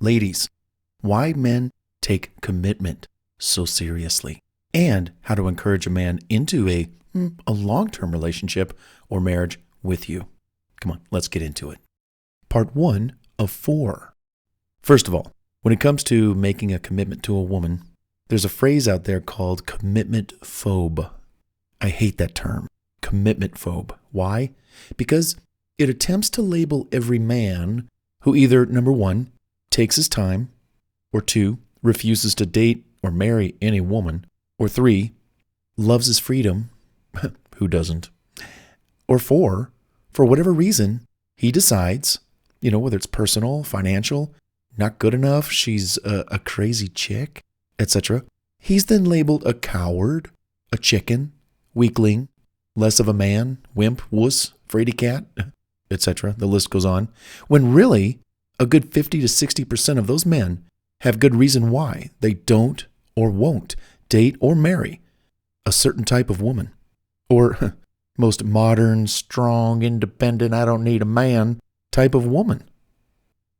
Ladies, why men take commitment so seriously, and how to encourage a man into a long-term relationship or marriage with you. Come on, let's get into it. Part 1 of 4. First of all, when it comes to making a commitment to a woman, there's a phrase out there called commitment phobe. I hate that term, commitment phobe. Why? Because it attempts to label every man who either, number 1, takes his time, or 2, refuses to date or marry any woman, or 3, loves his freedom, who doesn't, or 4, for whatever reason, he decides, whether it's personal, financial, not good enough, she's a crazy chick, etc. He's then labeled a coward, a chicken, weakling, less of a man, wimp, wuss, fraidy cat, etc. The list goes on. When really, a good 50 to 60% of those men have good reason why they don't or won't date or marry a certain type of woman. Or most modern, strong, independent, I don't need a man type of woman.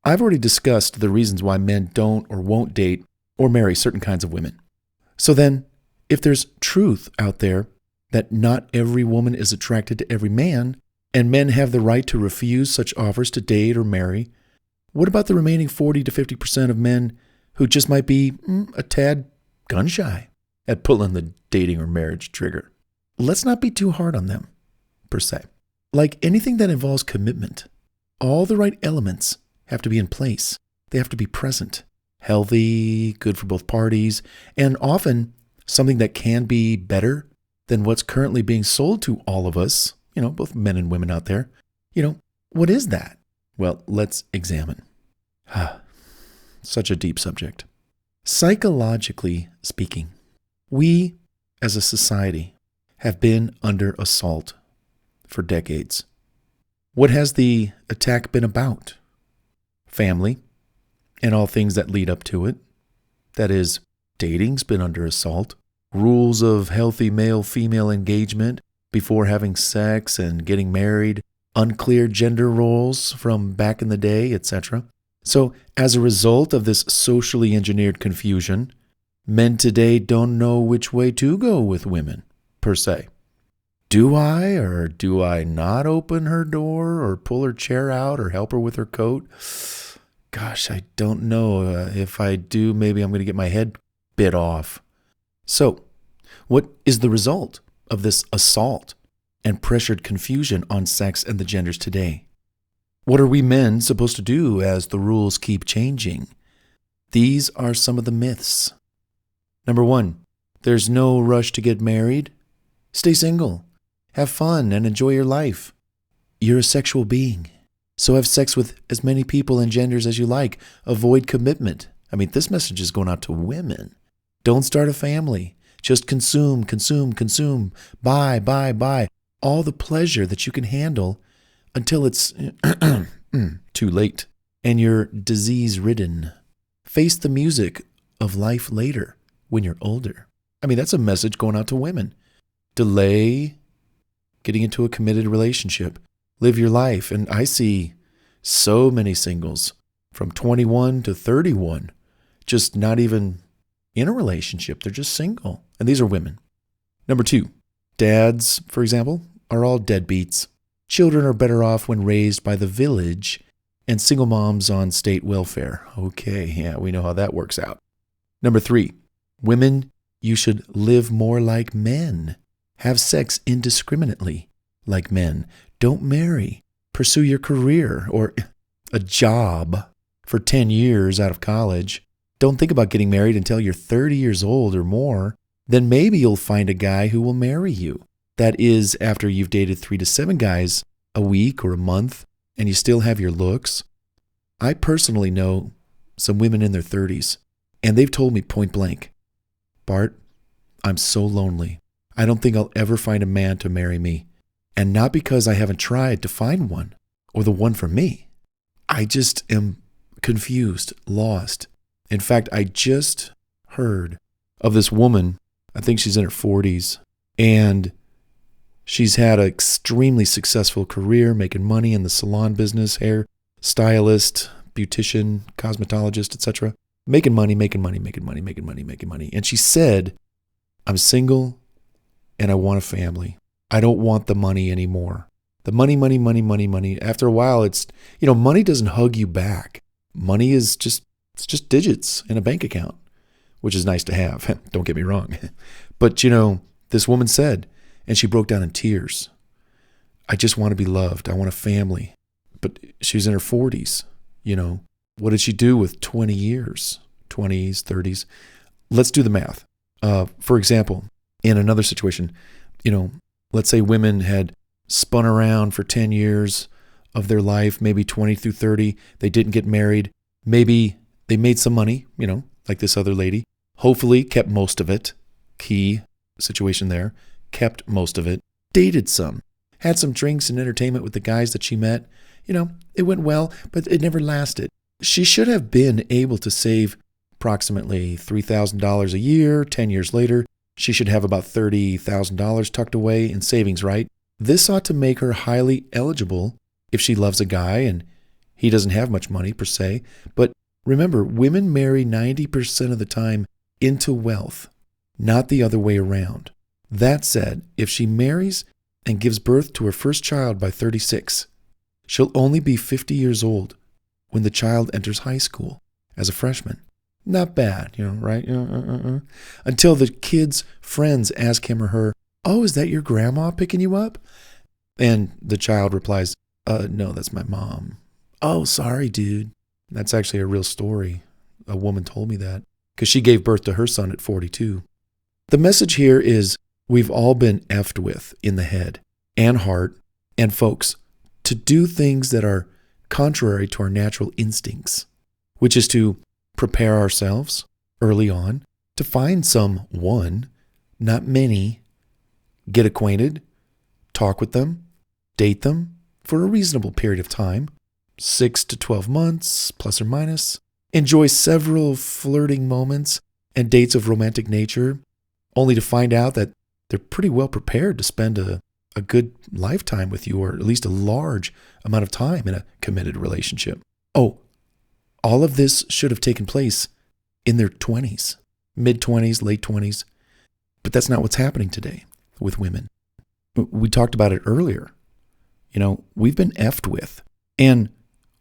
I've already discussed the reasons why men don't or won't date or marry certain kinds of women. So then, if there's truth out there that not every woman is attracted to every man, and men have the right to refuse such offers to date or marry, what about the remaining 40 to 50% of men who just might be a tad gun-shy at pulling the dating or marriage trigger? Let's not be too hard on them, per se. Like anything that involves commitment, all the right elements have to be in place. They have to be present, healthy, good for both parties, and often something that can be better than what's currently being sold to all of us, both men and women out there. What is that? Well, let's examine. Such a deep subject. Psychologically speaking, we as a society have been under assault for decades. What has the attack been about? Family and all things that lead up to it. That is, dating's been under assault. Rules of healthy male-female engagement before having sex and getting married, unclear gender roles from back in the day, etc. So, as a result of this socially engineered confusion, men today don't know which way to go with women, per se. Do I or do I not open her door or pull her chair out or help her with her coat? Gosh, I don't know. If I do, maybe I'm going to get my head bit off. So, what is the result of this assault and pressured confusion on sex and the genders today? What are we men supposed to do as the rules keep changing? These are some of the myths. Number 1, there's no rush to get married. Stay single. Have fun and enjoy your life. You're a sexual being, so have sex with as many people and genders as you like. Avoid commitment. This message is going out to women. Don't start a family. Just consume, consume, consume. Buy, buy, buy. All the pleasure that you can handle until it's too late and you're disease-ridden. Face the music of life later when you're older. That's a message going out to women. Delay getting into a committed relationship. Live your life. And I see so many singles from 21 to 31 just not even in a relationship. They're just single. And these are women. Number 2, dads, for example, are all deadbeats. Children are better off when raised by the village, and single moms on state welfare. Okay, yeah, we know how that works out. Number 3, women, you should live more like men. Have sex indiscriminately like men. Don't marry. Pursue your career or a job for 10 years out of college. Don't think about getting married until you're 30 years old or more. Then maybe you'll find a guy who will marry you. That is, after you've dated 3 to 7 guys a week or a month and you still have your looks. I personally know some women in their 30s, and they've told me point blank, Bart, I'm so lonely. I don't think I'll ever find a man to marry me. And not because I haven't tried to find one or the one for me. I just am confused, lost. In fact, I just heard of this woman, I think she's in her 40s, and she's had an extremely successful career making money in the salon business, hair stylist, beautician, cosmetologist, etc. Making money. And she said, I'm single and I want a family. I don't want the money anymore. The money. After a while, it's, money doesn't hug you back. Money is it's just digits in a bank account, which is nice to have. Don't get me wrong. But, this woman said, and she broke down in tears, I just want to be loved. I want a family. But she was in her 40s. What did she do with 20 years, 20s, 30s? Let's do the math. For example, in another situation, let's say women had spun around for 10 years of their life, maybe 20 through 30. They didn't get married. Maybe they made some money, like this other lady. Hopefully kept most of it. Key situation there. Kept most of it. Dated some. Had some drinks and entertainment with the guys that she met. It went well, but it never lasted. She should have been able to save approximately $3,000 a year. 10 years later, she should have about $30,000 tucked away in savings, right? This ought to make her highly eligible if she loves a guy and he doesn't have much money per se. But remember, women marry 90% of the time into wealth, not the other way around. That said, if she marries and gives birth to her first child by 36, she'll only be 50 years old when the child enters high school as a freshman. Not bad, right? Until the kid's friends ask him or her, oh, is that your grandma picking you up? And the child replies, no, that's my mom. Oh, sorry, dude. That's actually a real story. A woman told me that because she gave birth to her son at 42. The message here is we've all been effed with in the head and heart. And folks, to do things that are contrary to our natural instincts, which is to prepare ourselves early on to find someone, not many, get acquainted, talk with them, date them for a reasonable period of time, 6 to 12 months, plus or minus, enjoy several flirting moments and dates of romantic nature, only to find out that they're pretty well prepared to spend a good lifetime with you, or at least a large amount of time in a committed relationship. Oh, all of this should have taken place in their 20s, mid-20s, late 20s. But that's not what's happening today with women. We talked about it earlier. We've been effed with. And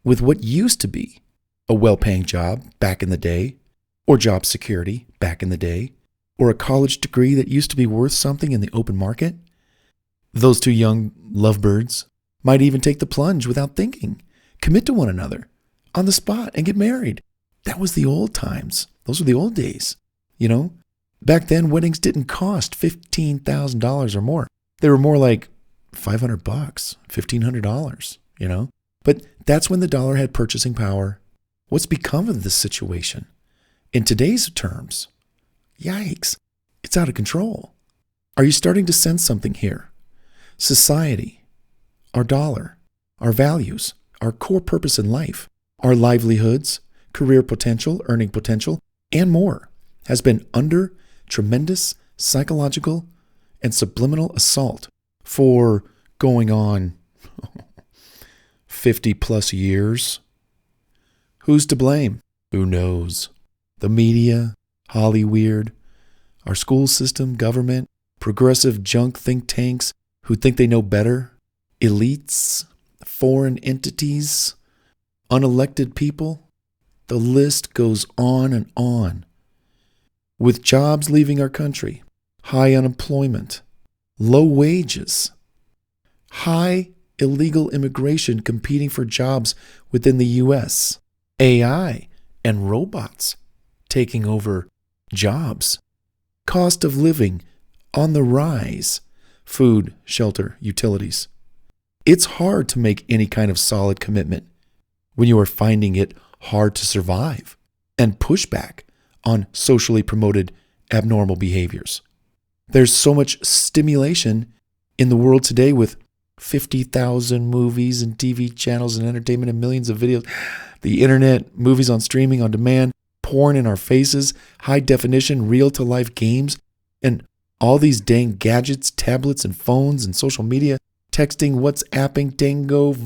with what used to be a well-paying job back in the day, or job security back in the day, or a college degree that used to be worth something in the open market, those two young lovebirds might even take the plunge without thinking, commit to one another on the spot and get married. That was the old times. Those were the old days. Back then, weddings didn't cost $15,000 or more. They were more like $500, $1,500, But that's when the dollar had purchasing power. What's become of this situation? In today's terms, yikes, it's out of control. Are you starting to sense something here? Society, our dollar, our values, our core purpose in life, our livelihoods, career potential, earning potential, and more has been under tremendous psychological and subliminal assault for going on 50 plus years. Who's to blame? Who knows? The media, Hollyweird, our school system, government, progressive junk think tanks who think they know better, elites, foreign entities, unelected people. The list goes on and on. With jobs leaving our country, high unemployment, low wages, high illegal immigration competing for jobs within the U.S., AI and robots taking over jobs, cost of living on the rise, food, shelter, utilities. It's hard to make any kind of solid commitment when you are finding it hard to survive and push back on socially promoted abnormal behaviors. There's so much stimulation in the world today with 50,000 movies and TV channels and entertainment and millions of videos, the internet, movies on streaming, on demand, porn in our faces, high definition, real-to-life games, and all these dang gadgets, tablets and phones and social media, texting, WhatsApping, Tango,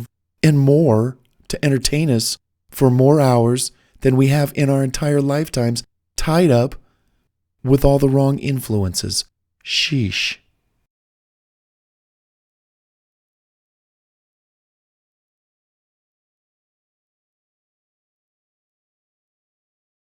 and more to entertain us for more hours than we have in our entire lifetimes, tied up with all the wrong influences. Sheesh.